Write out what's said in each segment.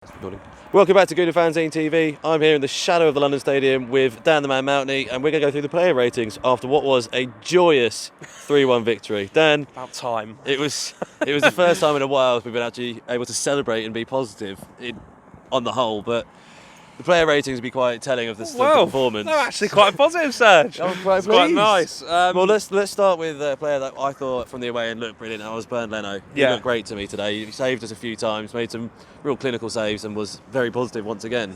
Recording. Welcome back to Gooner Fanzine TV. I'm here in the shadow of the London Stadium with Dan the Man Mountney, and we're going to go through the player ratings after what was a joyous 3-1 victory. Dan, about time. It was the first time in a while we've been actually able to celebrate and be positive on the whole, but the player ratings will be quite telling of the performance. They're actually quite positive, Serge. I'm quite pleased. Quite nice. Well, let's start with a player that I thought from the away end looked brilliant. That was Bernd Leno. He looked great to me today. He saved us a few times, made some real clinical saves, and was very positive once again.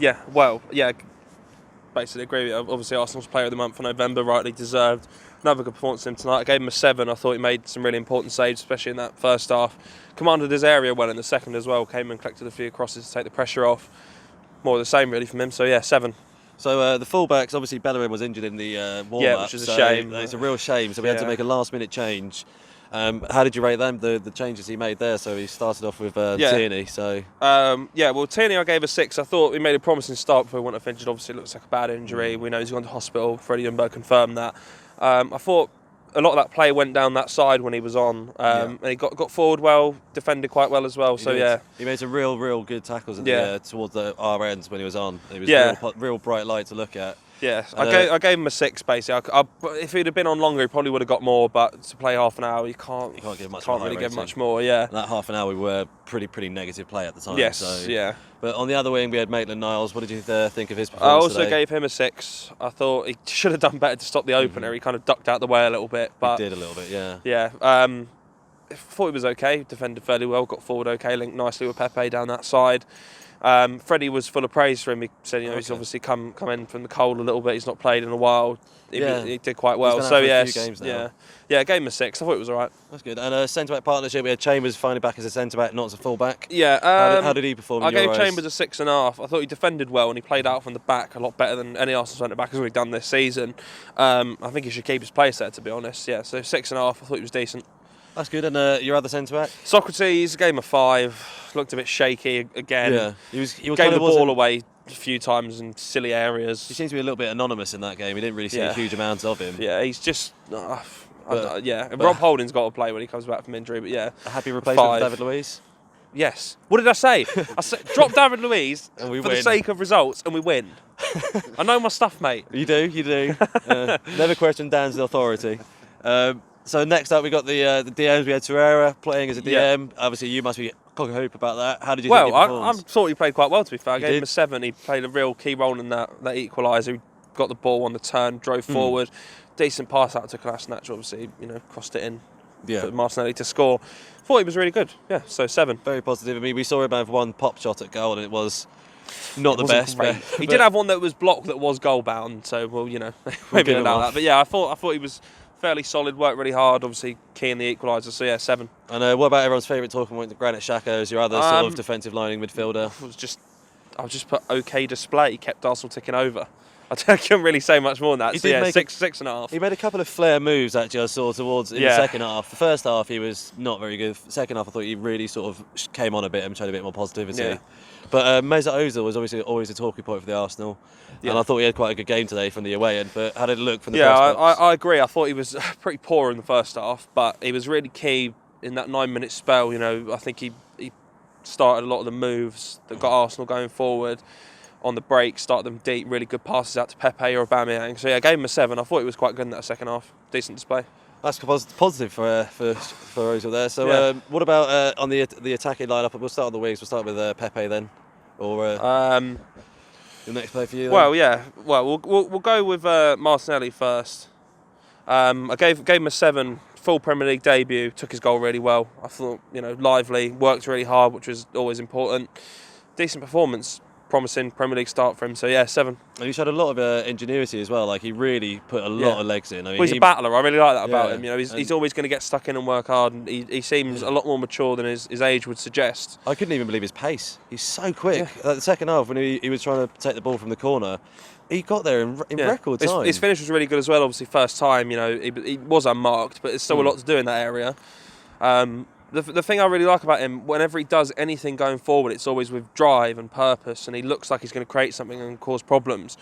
Basically agree with you. Obviously, Arsenal's Player of the Month for November, rightly deserved. Another good performance from him tonight. I gave him a 7. I thought he made some really important saves, especially in that first half. Commanded his area well in the second as well. Came and collected a few crosses to take the pressure off. More of the same really from him, so 7. So the fullbacks, obviously Bellerin was injured in the warm-up. Yeah, which is a shame. It's a real shame, so we had to make a last-minute change. How did you rate them, the changes he made there? So he started off with Tierney. Tierney I gave a 6. I thought he made a promising start before he went off injured. Obviously it looks like a bad injury. We know he's gone to hospital. Freddie Ljungberg confirmed that. I thought a lot of that play went down that side when he was on, and he got forward well, defended quite well as well. He made some real good tackles at towards our ends when he was on. It was real bright light to look at. Yeah, I gave him a 6 basically. If he'd have been on longer, he probably would have got more. But to play half an hour, you can't give much. Can't really give much more. Yeah. And that half an hour we were pretty negative play at the time. Yes. So. Yeah. But on the other wing we had Maitland-Niles. What did you think of his performance? I also today? gave him a 6. I thought he should have done better to stop the opener. He kind of ducked out the way a little bit. But he did a little bit. Yeah. Yeah. I thought he was okay. Defended fairly well. Got forward okay. Linked nicely with Pepe down that side. Freddie was full of praise for him. He said, he's obviously come in from the cold a little bit. He's not played in a while. He did quite well. He's been out for a few games now. I gave him a 6. I thought it was all right. That's good. And a centre-back partnership, we had Chambers finally back as a centre-back, not as a full-back. Yeah. How did he perform in I your gave eyes? Chambers a 6.5. I thought he defended well and he played out from the back a lot better than any Arsenal centre-back has really done this season. I think he should keep his place there, to be honest. Yeah, so 6.5. I thought he was decent. That's good. And your other centre-back? Socrates, gave him a 5. Looked a bit shaky again. Yeah. He gave the ball away a few times in silly areas. He seems to be a little bit anonymous in that game. We didn't really see a huge amount of him. Yeah, he's just... Rob Holding's got to play when he comes back from injury, but yeah. A happy replacement for David Luiz? Yes. What did I say? I said, drop David Luiz for the sake of results and we win. I know my stuff, mate. You do. Never question Dan's authority. So next up we got the DMs. We had Torreira playing as a DM. Obviously you must be cock-a-hoop about that. How did you think he performed? I thought he played quite well, to be fair. I gave him a 7. He played a real key role in that equaliser. He got the ball on the turn, drove forward. Decent pass out to Kolasinac, obviously, crossed it in for Martinelli to score. Thought he was really good. Yeah, so 7. Very positive. I mean, we saw him have one pop shot at goal and it was not the best. He did have one that was blocked that was goal bound, so maybe allow that. But yeah, I thought he was fairly solid, worked really hard, obviously key in the equaliser, so 7. And what about everyone's favourite talking point, Granit Xhaka as your other sort of defensive lining midfielder? I'll just put okay display. He kept Arsenal ticking over. I couldn't really say much more than that. 6.5. He made a couple of flair moves actually I saw towards in the second half. The first half he was not very good. The second half I thought he really sort of came on a bit and showed a bit more positivity. Yeah. But Mesut Ozil was obviously always a talking point for the Arsenal. Yeah. And I thought he had quite a good game today from the away end. But how did it look from the press box? I agree. I thought he was pretty poor in the first half, but he was really key in that 9-minute spell. I think he started a lot of the moves that got Arsenal going forward. On the break, started them deep, really good passes out to Pepe or Aubameyang. So I gave him a 7. I thought he was quite good in that second half. Decent display. That's positive for Ozil there. So what about on the attacking lineup? We'll start on the wings. We'll start with Pepe then, or the next play for you. Then? We'll go with Martinelli first. I gave him a 7. Full Premier League debut. Took his goal really well. I thought lively, worked really hard, which was always important. Decent performance. Promising Premier League start for him, so 7. And he showed a lot of ingenuity as well. Like he really put a lot of legs in. I mean, he's a battler. I really like that about him. He's always going to get stuck in and work hard. And he seems a lot more mature than his age would suggest. I couldn't even believe his pace. He's so quick. Like the second half when he was trying to take the ball from the corner, he got there in record time. His finish was really good as well. Obviously, first time. He was unmarked, but there's still a lot to do in that area. The thing I really like about him, whenever he does anything going forward, it's always with drive and purpose, and he looks like he's going to create something and cause problems.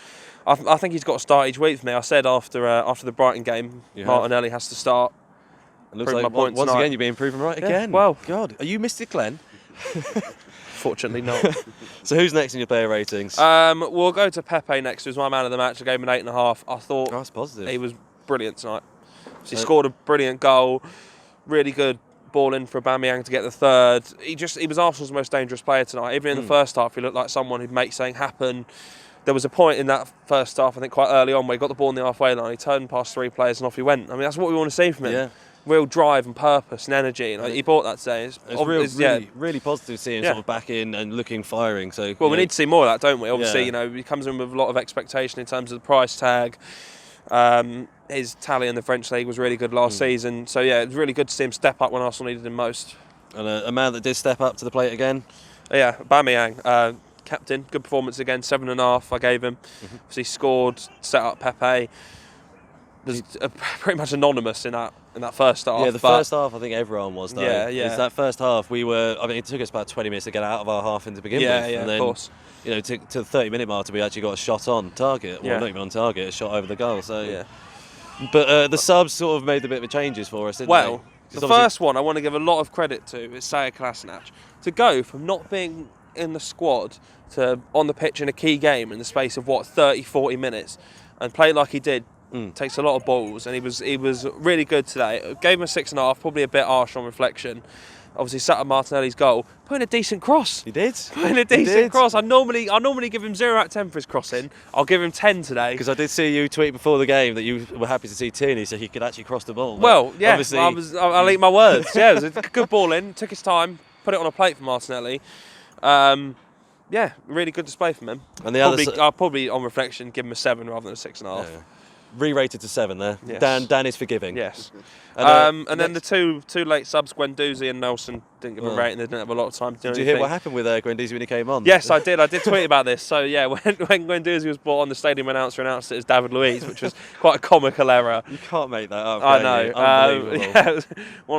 I think he's got to start each week for me. I said after the Brighton game, Martinelli has to start. It looks like once again you're being proven right again. Well, God, are you Mr. Glenn? Unfortunately not. So who's next in your player ratings? We'll go to Pepe next, who's my man of the match. I gave him an 8.5. I thought That's positive. he was brilliant tonight. So he scored a brilliant goal, really good ball in for Aubameyang to get the third. He was Arsenal's most dangerous player tonight. Even in the first half, he looked like someone who'd make something happen. There was a point in that first half, I think quite early on, where he got the ball in the halfway line, he turned past 3 players and off he went. I mean, that's what we want to see from him. Yeah. Real drive and purpose and energy. And he brought that today. It's really positive seeing him sort of back in and looking firing. So we need to see more of that, don't we? Obviously, he comes in with a lot of expectation in terms of the price tag. His tally in the French league was really good last season. So yeah, it's really good to see him step up when Arsenal needed him most. And a man that did step up to the plate again. Yeah, Aubameyang, captain, good performance again. 7.5 I gave him. He scored, set up Pepe. There's pretty much anonymous in that first half. Yeah, the first half I think everyone was though. Yeah. It's that first half it took us about 20 minutes to get out of our half in to begin with. And then, of course. To the 30-minute mark we actually got a shot on target. Well, not even on target, a shot over the goal. So yeah. But the subs sort of made a bit of changes for us, didn't they? The first one I want to give a lot of credit to is Serge to go from not being in the squad to on the pitch in a key game in the space of 30-40 minutes and play like he did. Takes a lot of balls, and he was really good today. Gave him a 6.5, probably a bit harsh on reflection. Obviously, sat at Martinelli's goal, put in a decent cross. He did. Put in a decent cross. I normally give him 0 out of 10 for his crossing. I'll give him 10 today. Because I did see you tweet before the game that you were happy to see Tierney, so he could actually cross the ball. Well, yeah, I'll eat my words. Yeah, it was a good ball in. Took his time, put it on a plate for Martinelli. Really good display from him. And I'll probably on reflection give him a 7 rather than a 6.5. Yeah. Re-rated to 7 there. Yes. Dan is forgiving. Yes. And then the two late subs, Guendouzi and Nelson, didn't give a rating. They didn't have a lot of time to do anything. Did you hear what happened with Guendouzi when he came on? Yes, I did. I did tweet about this. So yeah, when Guendouzi was brought on, the stadium announcer announced it as David Luiz, which was quite a comical error. You can't make that up. I know. Unbelievable.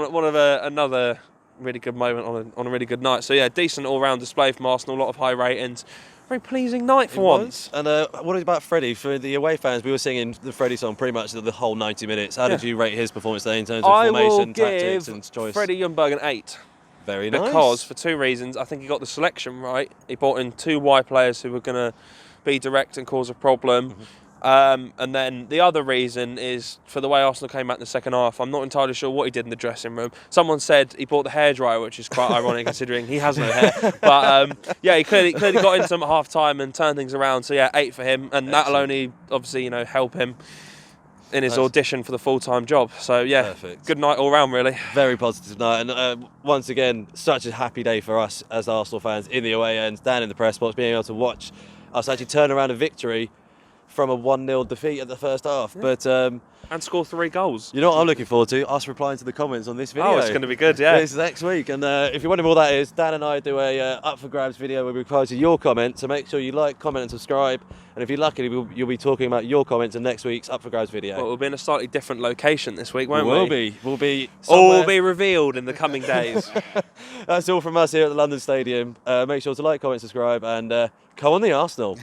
One of another really good moment on a really good night. So yeah, decent all-round display from Arsenal. A lot of high ratings. Very pleasing night for once. And what about Freddie? For the away fans, we were singing the Freddie song pretty much the whole 90 minutes. How did you rate his performance today in terms of formation, tactics and choice? Freddie Ljungberg an 8. Very nice. Because, for 2 reasons, I think he got the selection right. He brought in 2 wide players who were going to be direct and cause a problem. And then the other reason is for the way Arsenal came out in the second half. I'm not entirely sure what he did in the dressing room. Someone said he bought the hairdryer, which is quite ironic considering he has no hair. But he clearly got into them at half time and turned things around. So yeah, 8 for him, and that'll only obviously help him in his audition for the full-time job. So yeah, perfect. Good night all round really. Very positive night, and once again, such a happy day for us as Arsenal fans in the away end, down in the press box, being able to watch us actually turn around a victory from a 1-0 defeat at the first half. But and score 3 goals. You know what I'm looking forward to? Us replying to the comments on this video. Oh, it's going to be good, yeah. This is next week. And if you're wondering what that is, Dan and I do a up for grabs video where we reply to your comments. So make sure you like, comment and subscribe. And if you're lucky, you'll be talking about your comments in next week's up for grabs video. Well, we'll be in a slightly different location this week, won't we? We'll be all will be revealed in the coming days. That's all from us here at the London Stadium. Make sure to like, comment, subscribe, and come on the Arsenal.